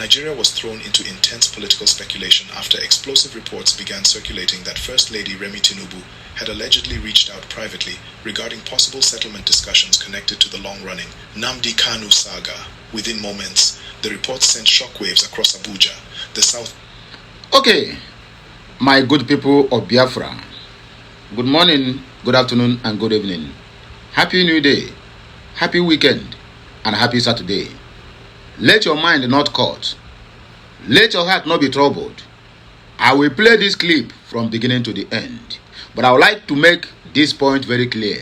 Nigeria was thrown into intense political speculation after explosive reports began circulating that First Lady Remi Tinubu had allegedly reached out privately regarding possible settlement discussions connected to the long-running Nnamdi Kanu saga. Within moments, the reports sent shockwaves across Abuja, the south. Okay, my good people of Biafra, good morning, good afternoon, and good evening. Happy New Day, happy weekend, and happy Saturday. Let your mind not caught. Let your heart not be troubled. I will play this clip from beginning to the end. But I would like to make this point very clear.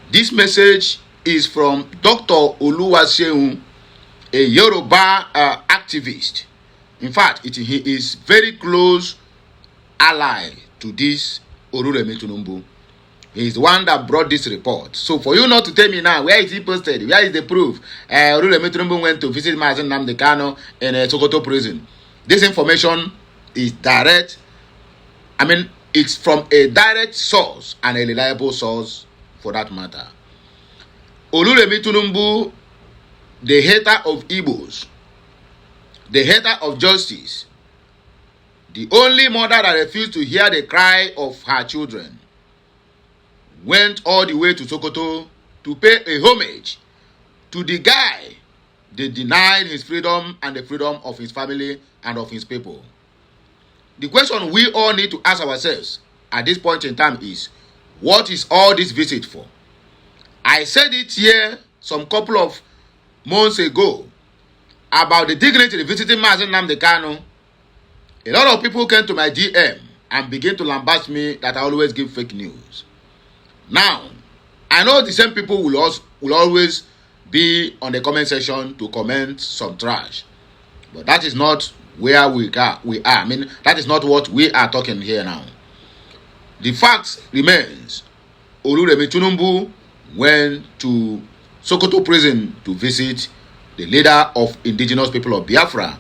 This message is from Dr. Oluwaseun, a Yoruba activist. In fact, he is very close ally to this Remi Tinubu. He is the one that brought this report. So for you not to tell me now, where is he posted? Where is the proof? Remi Tinubu went to visit Mazen Nnamdi Kanu in Sokoto prison. This information is direct. I mean, it's from a direct source and a reliable source for that matter. Remi Tinubu, the hater of Igbos, the hater of justice, the only mother that refused to hear the cry of her children, went all the way to Sokoto to pay a homage to the guy they denied his freedom and the freedom of his family and of his people. The question we all need to ask ourselves at this point in time is, what is all this visit for? I said it here some couple of months ago about the dignitary visiting Mazen Nnamdi Kanu. A lot of people came to my DM and began to lambast me that I always give fake news. Now, I know the same people will always be on the comment section to comment some trash. But that is not where we are. I mean, that is not what we are talking here now. The fact remains, Remi Tinubu went to Sokoto prison to visit the leader of indigenous people of Biafra,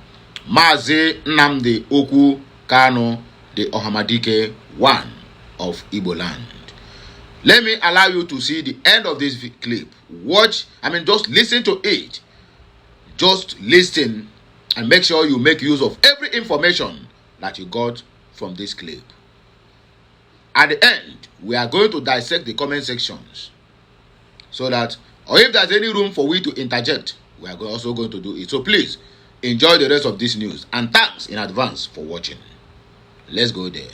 Mazi Nnamdi Okwu Kanu, the Ohamadike one of Igbo land. Let me allow you to see the end of this clip. Just listen to it. Just listen and make sure you make use of every information that you got from this clip. At the end, we are going to dissect the comment sections so that, or if there's any room for we to interject, we are also going to do it. So please, enjoy the rest of this news. And thanks in advance for watching. Let's go there.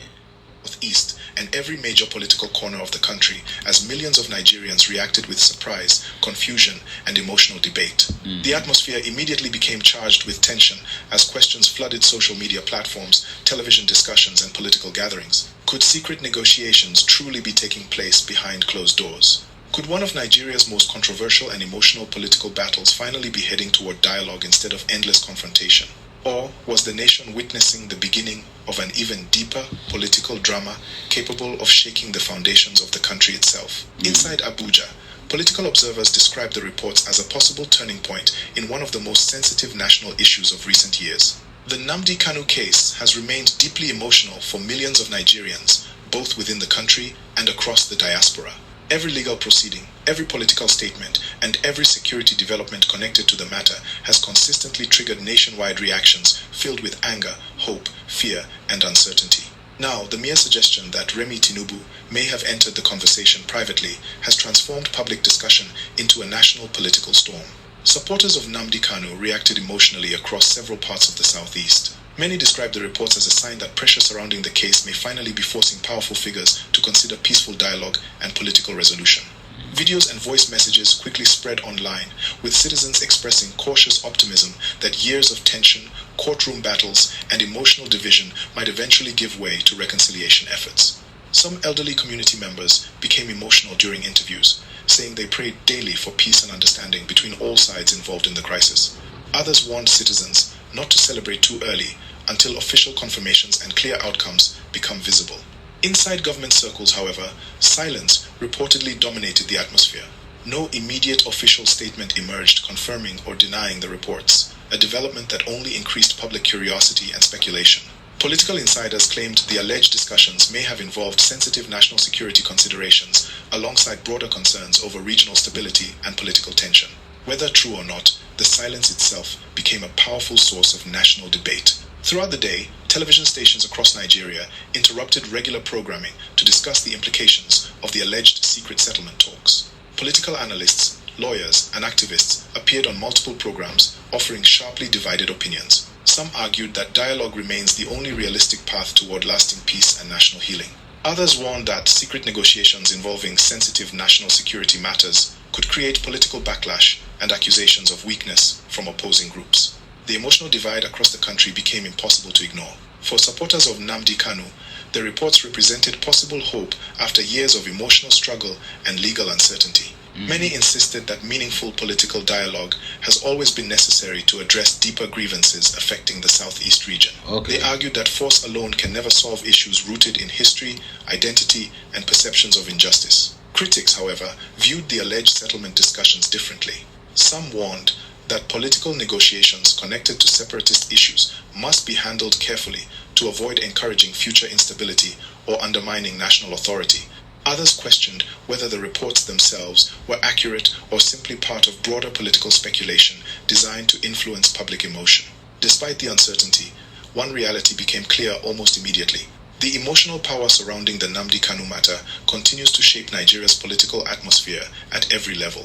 East and every major political corner of the country as millions of Nigerians reacted with surprise, confusion, and emotional debate. The atmosphere immediately became charged with tension as questions flooded social media platforms, television discussions, and political gatherings. Could secret negotiations truly be taking place behind closed doors? Could one of Nigeria's most controversial and emotional political battles finally be heading toward dialogue instead of endless confrontation? Or was the nation witnessing the beginning of an even deeper political drama capable of shaking the foundations of the country itself? Inside Abuja, political observers describe the reports as a possible turning point in one of the most sensitive national issues of recent years. The Nnamdi Kanu case has remained deeply emotional for millions of Nigerians, both within the country and across the diaspora. Every legal proceeding, every political statement, and every security development connected to the matter has consistently triggered nationwide reactions filled with anger, hope, fear, and uncertainty. Now, the mere suggestion that Remi Tinubu may have entered the conversation privately has transformed public discussion into a national political storm. Supporters of Nnamdi Kanu reacted emotionally across several parts of the southeast. Many describe the reports as a sign that pressure surrounding the case may finally be forcing powerful figures to consider peaceful dialogue and political resolution. Videos and voice messages quickly spread online, with citizens expressing cautious optimism that years of tension, courtroom battles, and emotional division might eventually give way to reconciliation efforts. Some elderly community members became emotional during interviews, saying they prayed daily for peace and understanding between all sides involved in the crisis. Others warned citizens not to celebrate too early until official confirmations and clear outcomes become visible. Inside government circles, however, silence reportedly dominated the atmosphere. No immediate official statement emerged confirming or denying the reports, a development that only increased public curiosity and speculation. Political insiders claimed the alleged discussions may have involved sensitive national security considerations alongside broader concerns over regional stability and political tension. Whether true or not, the silence itself became a powerful source of national debate. Throughout the day, television stations across Nigeria interrupted regular programming to discuss the implications of the alleged secret settlement talks. Political analysts, lawyers, and activists appeared on multiple programs, offering sharply divided opinions. Some argued that dialogue remains the only realistic path toward lasting peace and national healing. Others warned that secret negotiations involving sensitive national security matters could create political backlash and accusations of weakness from opposing groups. The emotional divide across the country became impossible to ignore. For supporters of Nnamdi Kanu, the reports represented possible hope after years of emotional struggle and legal uncertainty. Many insisted that meaningful political dialogue has always been necessary to address deeper grievances affecting the southeast region. They argued that force alone can never solve issues rooted in history, identity, and perceptions of injustice. Critics, however, viewed the alleged settlement discussions differently. Some warned that political negotiations connected to separatist issues must be handled carefully to avoid encouraging future instability or undermining national authority. Others questioned whether the reports themselves were accurate or simply part of broader political speculation designed to influence public emotion. Despite the uncertainty, one reality became clear almost immediately. The emotional power surrounding the Nnamdi Kanu matter continues to shape Nigeria's political atmosphere at every level.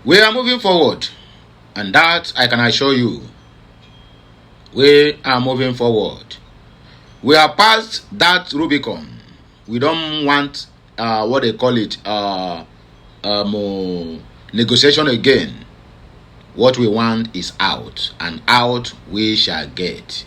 We are moving forward, and that I can assure you. We are moving forward. We are past that Rubicon. We don't want what they call it negotiation again. What we want is out, and out we shall get.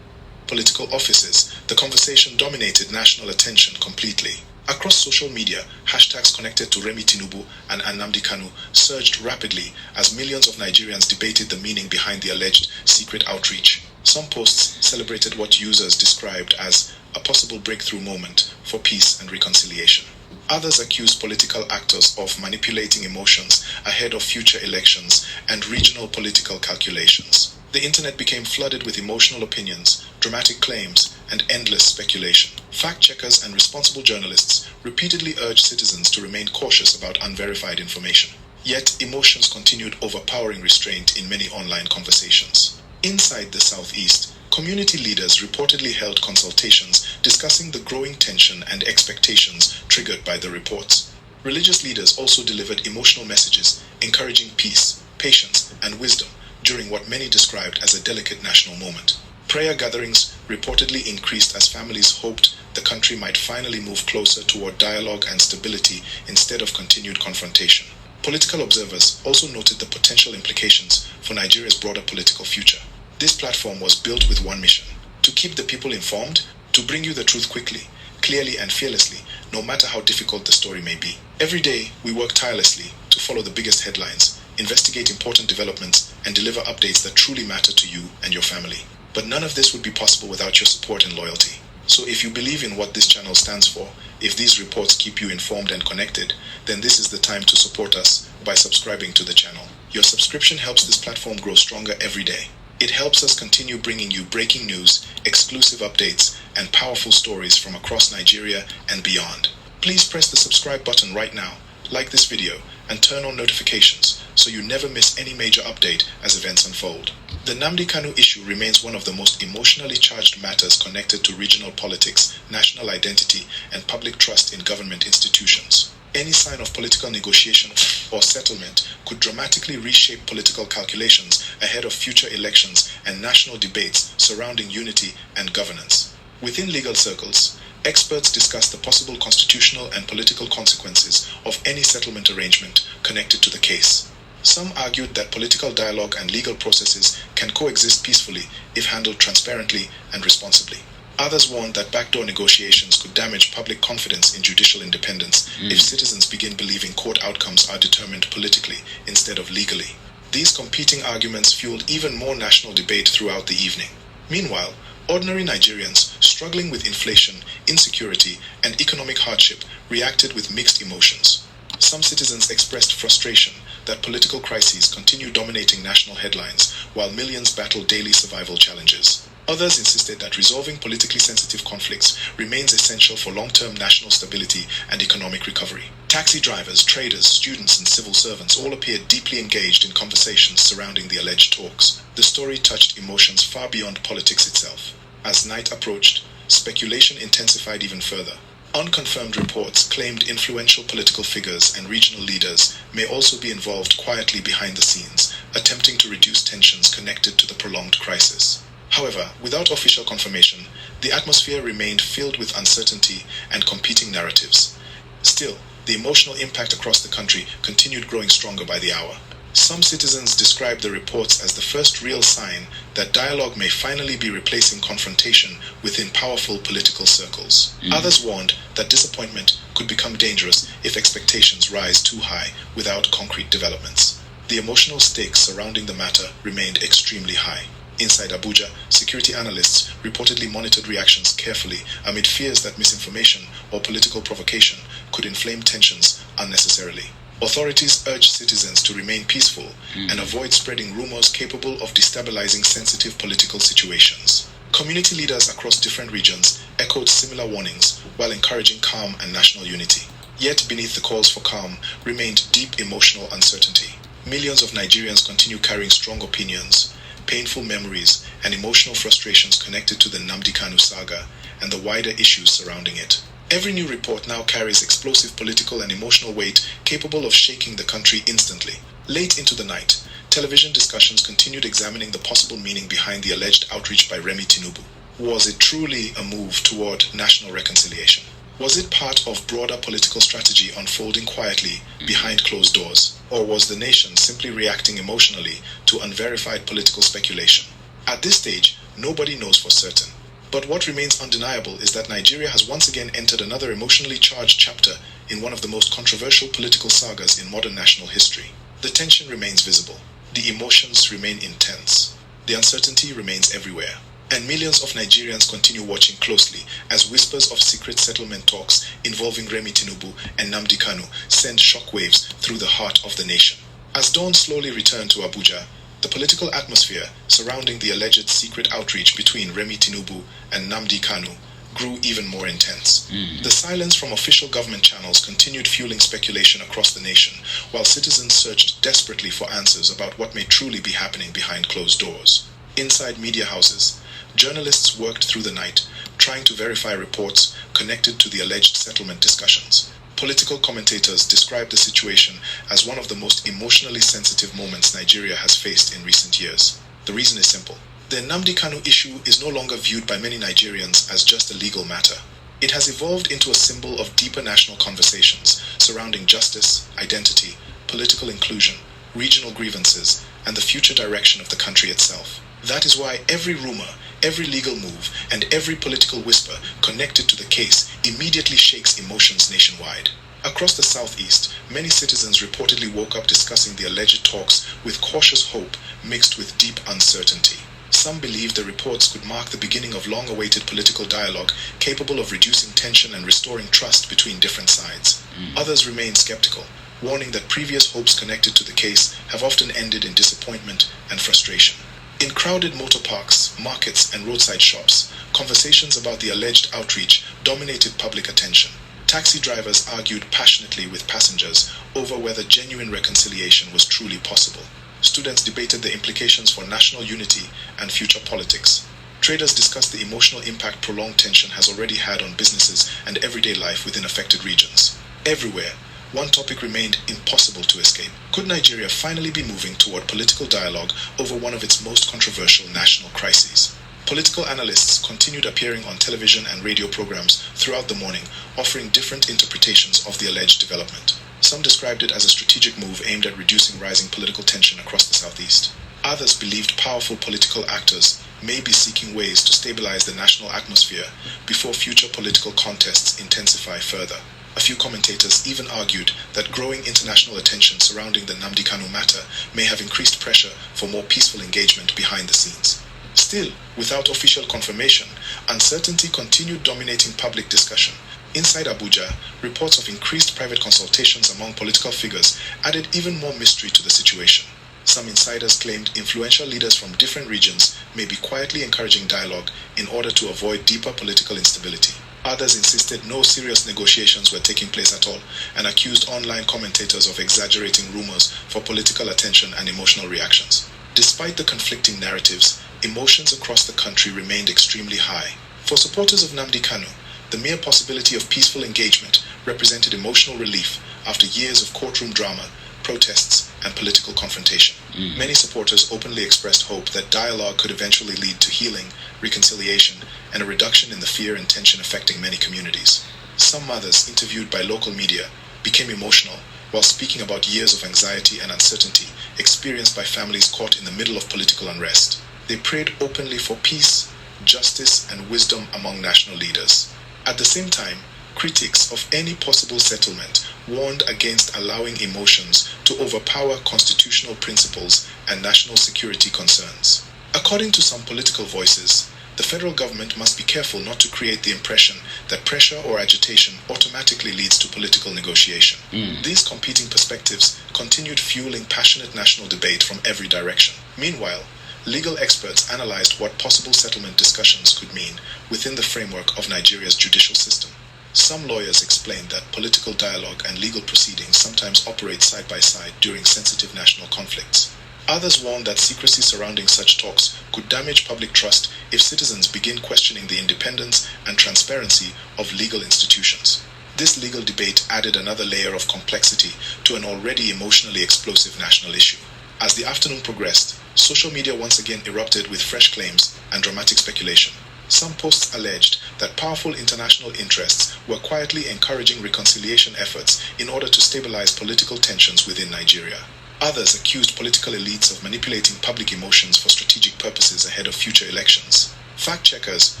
Political offices, the conversation dominated national attention completely. Across social media, hashtags connected to Remi Tinubu and Nnamdi Kanu surged rapidly as millions of Nigerians debated the meaning behind the alleged secret outreach. Some posts celebrated what users described as a possible breakthrough moment for peace and reconciliation. Others accused political actors of manipulating emotions ahead of future elections and regional political calculations. The internet became flooded with emotional opinions, dramatic claims, and endless speculation. Fact-checkers and responsible journalists repeatedly urged citizens to remain cautious about unverified information. Yet, emotions continued overpowering restraint in many online conversations. Inside the Southeast, community leaders reportedly held consultations discussing the growing tension and expectations triggered by the reports. Religious leaders also delivered emotional messages encouraging peace, patience, and wisdom during what many described as a delicate national moment. Prayer gatherings reportedly increased as families hoped the country might finally move closer toward dialogue and stability instead of continued confrontation. Political observers also noted the potential implications for Nigeria's broader political future. This platform was built with one mission: to keep the people informed, to bring you the truth quickly, clearly, and fearlessly, no matter how difficult the story may be. Every day, we work tirelessly to follow the biggest headlines, investigate important developments, and deliver updates that truly matter to you and your family. But none of this would be possible without your support and loyalty. So if you believe in what this channel stands for, if these reports keep you informed and connected, then this is the time to support us by subscribing to the channel. Your subscription helps this platform grow stronger every day. It helps us continue bringing you breaking news, exclusive updates, and powerful stories from across Nigeria and beyond. Please press the subscribe button right now, like this video, and turn on notifications so you never miss any major update as events unfold. The Nnamdi Kanu issue remains one of the most emotionally charged matters connected to regional politics, national identity, and public trust in government institutions. Any sign of political negotiation or settlement could dramatically reshape political calculations ahead of future elections and national debates surrounding unity and governance. Within legal circles, experts discuss the possible constitutional and political consequences of any settlement arrangement connected to the case. Some argued that political dialogue and legal processes can coexist peacefully if handled transparently and responsibly. Others warned that backdoor negotiations could damage public confidence in judicial independence if citizens begin believing court outcomes are determined politically instead of legally. These competing arguments fueled even more national debate throughout the evening. Meanwhile, ordinary Nigerians struggling with inflation, insecurity, and economic hardship reacted with mixed emotions. Some citizens expressed frustration that political crises continue dominating national headlines while millions battle daily survival challenges. Others insisted that resolving politically sensitive conflicts remains essential for long-term national stability and economic recovery. Taxi drivers, traders, students, and civil servants all appeared deeply engaged in conversations surrounding the alleged talks. The story touched emotions far beyond politics itself. As night approached, speculation intensified even further. Unconfirmed reports claimed influential political figures and regional leaders may also be involved quietly behind the scenes, attempting to reduce tensions connected to the prolonged crisis. However, without official confirmation, the atmosphere remained filled with uncertainty and competing narratives. Still, the emotional impact across the country continued growing stronger by the hour. Some citizens described the reports as the first real sign that dialogue may finally be replacing confrontation within powerful political circles. Others warned that disappointment could become dangerous if expectations rise too high without concrete developments. The emotional stakes surrounding the matter remained extremely high. Inside Abuja, security analysts reportedly monitored reactions carefully amid fears that misinformation or political provocation could inflame tensions unnecessarily. Authorities urged citizens to remain peaceful and avoid spreading rumors capable of destabilizing sensitive political situations. Community leaders across different regions echoed similar warnings while encouraging calm and national unity. Yet beneath the calls for calm remained deep emotional uncertainty. Millions of Nigerians continue carrying strong opinions, painful memories, and emotional frustrations connected to the Nnamdi Kanu saga and the wider issues surrounding it. Every new report now carries explosive political and emotional weight capable of shaking the country instantly. Late into the night, television discussions continued examining the possible meaning behind the alleged outreach by Remi Tinubu. Was it truly a move toward national reconciliation? Was it part of broader political strategy unfolding quietly behind closed doors? Or was the nation simply reacting emotionally to unverified political speculation? At this stage, nobody knows for certain. But what remains undeniable is that Nigeria has once again entered another emotionally charged chapter in one of the most controversial political sagas in modern national history. The tension remains visible. The emotions remain intense. The uncertainty remains everywhere. And millions of Nigerians continue watching closely as whispers of secret settlement talks involving Remi Tinubu and Nnamdi Kanu send shockwaves through the heart of the nation. As dawn slowly returned to Abuja, the political atmosphere surrounding the alleged secret outreach between Remi Tinubu and Nnamdi Kanu grew even more intense. The silence from official government channels continued fueling speculation across the nation, while citizens searched desperately for answers about what may truly be happening behind closed doors. Inside media houses, journalists worked through the night, trying to verify reports connected to the alleged settlement discussions. Political commentators described the situation as one of the most emotionally sensitive moments Nigeria has faced in recent years. The reason is simple. The Nnamdi Kanu issue is no longer viewed by many Nigerians as just a legal matter. It has evolved into a symbol of deeper national conversations surrounding justice, identity, political inclusion, regional grievances, and the future direction of the country itself. That is why every rumor, every legal move, and every political whisper connected to the case immediately shakes emotions nationwide. Across the southeast, many citizens reportedly woke up discussing the alleged talks with cautious hope mixed with deep uncertainty. Some believed the reports could mark the beginning of long-awaited political dialogue capable of reducing tension and restoring trust between different sides. Others remained skeptical, warning that previous hopes connected to the case have often ended in disappointment and frustration. In crowded motor parks, markets, and roadside shops, conversations about the alleged outreach dominated public attention. Taxi drivers argued passionately with passengers over whether genuine reconciliation was truly possible. Students debated the implications for national unity and future politics. Traders discussed the emotional impact prolonged tension has already had on businesses and everyday life within affected regions. Everywhere, one topic remained impossible to escape. Could Nigeria finally be moving toward political dialogue over one of its most controversial national crises? Political analysts continued appearing on television and radio programs throughout the morning, offering different interpretations of the alleged development. Some described it as a strategic move aimed at reducing rising political tension across the southeast. Others believed powerful political actors may be seeking ways to stabilize the national atmosphere before future political contests intensify further. A few commentators even argued that growing international attention surrounding the Nnamdi Kanu matter may have increased pressure for more peaceful engagement behind the scenes. Still, without official confirmation, uncertainty continued dominating public discussion. Inside Abuja, reports of increased private consultations among political figures added even more mystery to the situation. Some insiders claimed influential leaders from different regions may be quietly encouraging dialogue in order to avoid deeper political instability. Others insisted no serious negotiations were taking place at all and accused online commentators of exaggerating rumors for political attention and emotional reactions. Despite the conflicting narratives, emotions across the country remained extremely high. For supporters of Nnamdi Kanu, the mere possibility of peaceful engagement represented emotional relief after years of courtroom drama, protests, and political confrontation. Many supporters openly expressed hope that dialogue could eventually lead to healing, reconciliation, and a reduction in the fear and tension affecting many communities. Some mothers interviewed by local media became emotional while speaking about years of anxiety and uncertainty experienced by families caught in the middle of political unrest. They prayed openly for peace, justice, and wisdom among national leaders. At the same time, critics of any possible settlement warned against allowing emotions to overpower constitutional principles and national security concerns. According to some political voices, the federal government must be careful not to create the impression that pressure or agitation automatically leads to political negotiation. These competing perspectives continued fueling passionate national debate from every direction. Meanwhile, legal experts analyzed what possible settlement discussions could mean within the framework of Nigeria's judicial system. Some lawyers explained that political dialogue and legal proceedings sometimes operate side by side during sensitive national conflicts. Others warned that secrecy surrounding such talks could damage public trust if citizens begin questioning the independence and transparency of legal institutions. This legal debate added another layer of complexity to an already emotionally explosive national issue. As the afternoon progressed, social media once again erupted with fresh claims and dramatic speculation. Some posts alleged that powerful international interests were quietly encouraging reconciliation efforts in order to stabilize political tensions within Nigeria. Others accused political elites of manipulating public emotions for strategic purposes ahead of future elections. Fact-checkers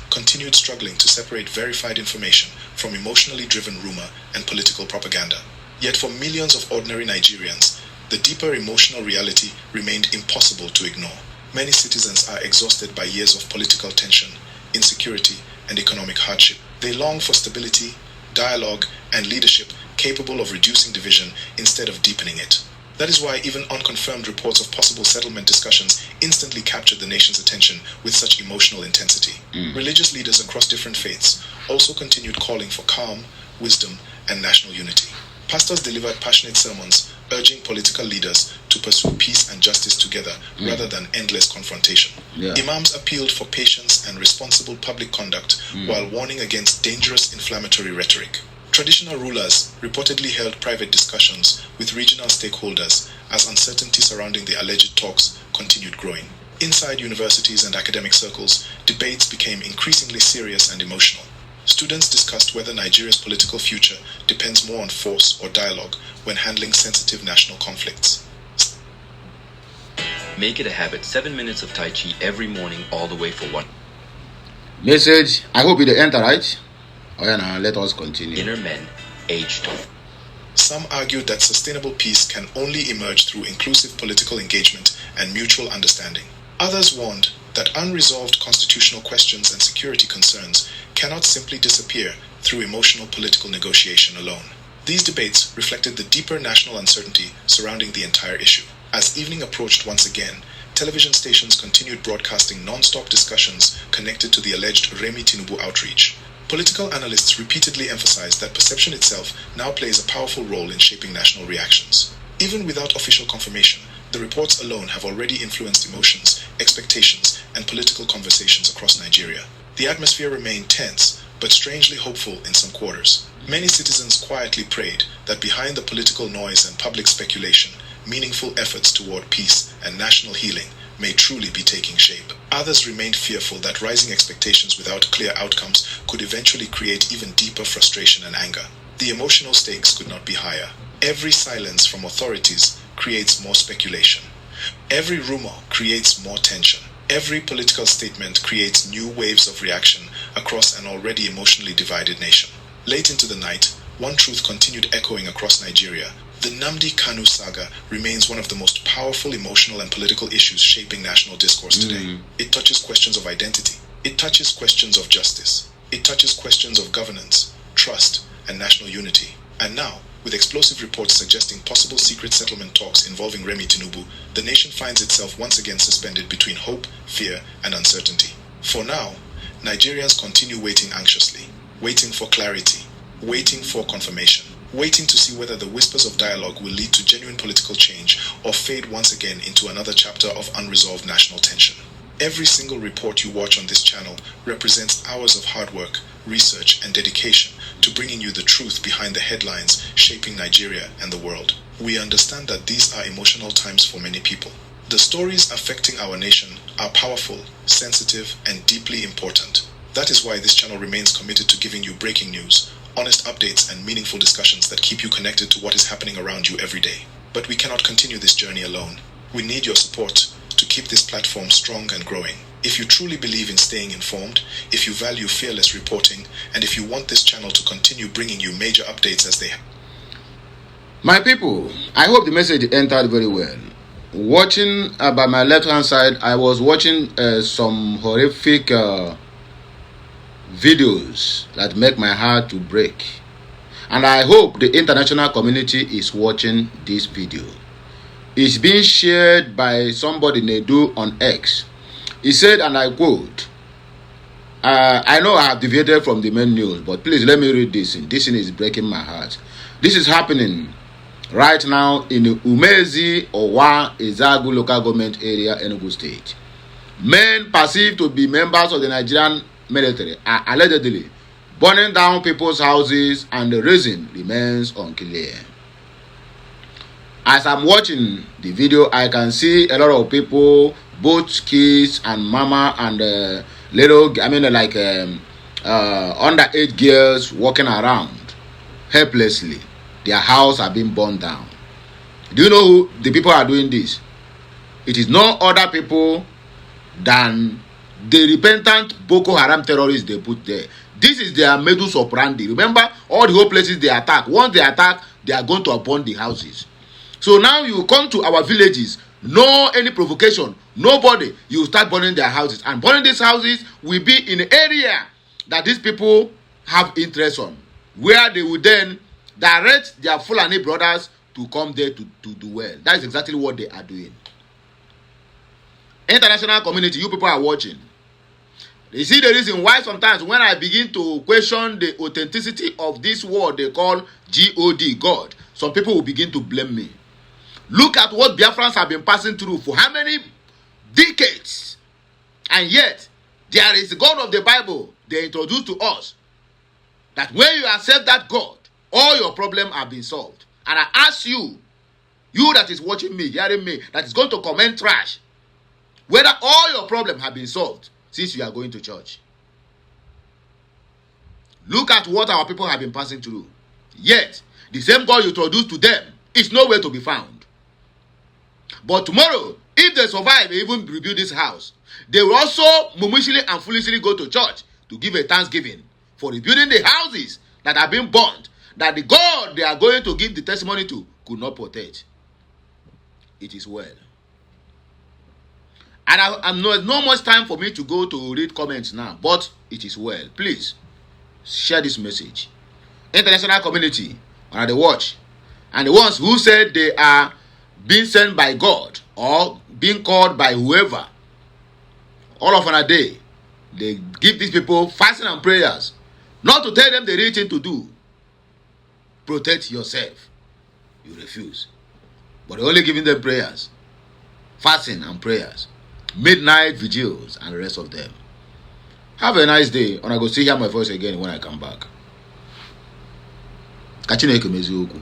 continued struggling to separate verified information from emotionally driven rumor and political propaganda. Yet for millions of ordinary Nigerians, the deeper emotional reality remained impossible to ignore. Many citizens are exhausted by years of political tension, insecurity, and economic hardship. They long for stability, dialogue, and leadership capable of reducing division instead of deepening it. That is why even unconfirmed reports of possible settlement discussions instantly captured the nation's attention with such emotional intensity. Religious leaders across different faiths also continued calling for calm, wisdom, and national unity. Pastors delivered passionate sermons urging political leaders to pursue peace and justice together rather than endless confrontation. Imams appealed for patience and responsible public conduct while warning against dangerous inflammatory rhetoric. Traditional rulers reportedly held private discussions with regional stakeholders as uncertainty surrounding the alleged talks continued growing. Inside universities and academic circles, debates became increasingly serious and emotional. Students discussed whether Nigeria's political future depends more on force or dialogue when handling sensitive national conflicts. Make it a habit. 7 minutes of Tai Chi every morning, all the way for 1. Message. I hope you enter, right? Oh yeah, now let us continue. Inner men, aged. Some argued that sustainable peace can only emerge through inclusive political engagement and mutual understanding. Others warned that unresolved constitutional questions and security concerns cannot simply disappear through emotional political negotiation alone. These debates reflected the deeper national uncertainty surrounding the entire issue. As evening approached once again, television stations continued broadcasting non-stop discussions connected to the alleged Remi Tinubu outreach. Political analysts repeatedly emphasized that perception itself now plays a powerful role in shaping national reactions. Even without official confirmation, the reports alone have already influenced emotions, expectations, and political conversations across Nigeria. The atmosphere remained tense, but strangely hopeful in some quarters. Many citizens quietly prayed that behind the political noise and public speculation, meaningful efforts toward peace and national healing may truly be taking shape. Others remained fearful that rising expectations without clear outcomes could eventually create even deeper frustration and anger. The emotional stakes could not be higher. Every silence from authorities creates more speculation. Every rumor creates more tension. Every political statement creates new waves of reaction across an already emotionally divided nation. Late into the night, one truth continued echoing across Nigeria. The Nnamdi Kanu saga remains one of the most powerful emotional and political issues shaping national discourse today. It touches questions of identity. It touches questions of justice. It touches questions of governance, trust, and national unity. And now, with explosive reports suggesting possible secret settlement talks involving Remi Tinubu, the nation finds itself once again suspended between hope, fear, and uncertainty. For now, Nigerians continue waiting anxiously, waiting for clarity, waiting for confirmation, waiting to see whether the whispers of dialogue will lead to genuine political change or fade once again into another chapter of unresolved national tension. Every single report you watch on this channel represents hours of hard work, research, and dedication to bringing you the truth behind the headlines shaping Nigeria and the world. We understand that these are emotional times for many people. The stories affecting our nation are powerful, sensitive, and deeply important. That is why this channel remains committed to giving you breaking news, honest updates, and meaningful discussions that keep you connected to what is happening around you every day. But we cannot continue this journey alone. We need your support to keep this platform strong and growing. If you truly believe in staying informed, if you value fearless reporting, and if you want this channel to continue bringing you major updates as they happen. My people, I hope the message entered very well. Watching by my left hand side, I was watching some horrific videos that make my heart to break. And I hope the international community is watching this video. It's being shared by somebody Nedu on X. He said, and I quote, I know I have deviated from the main news, but please let me read this. This thing is breaking my heart. This is happening right now in the Umezi Owa Ezagu local government area, Enugu State. Men perceived to be members of the Nigerian military are allegedly burning down people's houses, and the reason remains unclear. As I'm watching the video, I can see a lot of people, both kids and mama and underage girls walking around helplessly. Their house are being burned down. Do you know who the people are doing this? It is no other people than the repentant Boko Haram terrorists they put there. This is their modus operandi. Remember, all the whole places they attack. Once they attack, they are going to burn the houses. So now you come to our villages, no any provocation, nobody, you start burning their houses. And burning these houses will be in an area that these people have interest on, where they will then direct their Fulani brothers to come there to do well. That is exactly what they are doing. International community, you people are watching. You see the reason why sometimes when I begin to question the authenticity of this word they call G-O-D, God, some people will begin to blame me. Look at what Biafrans have been passing through for how many decades. And yet, there is the God of the Bible they introduced to us. That when you accept that God, all your problems have been solved. And I ask you, you that is watching me, hearing me, that is going to comment trash, whether all your problems have been solved since you are going to church. Look at what our people have been passing through. Yet, the same God you introduced to them is nowhere to be found. But tomorrow, if they survive and even rebuild this house, they will also mumishly and foolishly go to church to give a thanksgiving for rebuilding the houses that have been burnt, that the God they are going to give the testimony to could not protect. It is well. And I'm no much time for me to go to read comments now, but it is well. Please, share this message. International community, on the watch, and the ones who said they are being sent by God or being called by whoever, all of a day, they give these people fasting and prayers, not to tell them the real thing to do. Protect yourself. You refuse. But they're only giving them prayers, fasting and prayers, midnight vigils, and the rest of them. Have a nice day, and I go see hear my voice again when I come back. Kachineke meziokwu.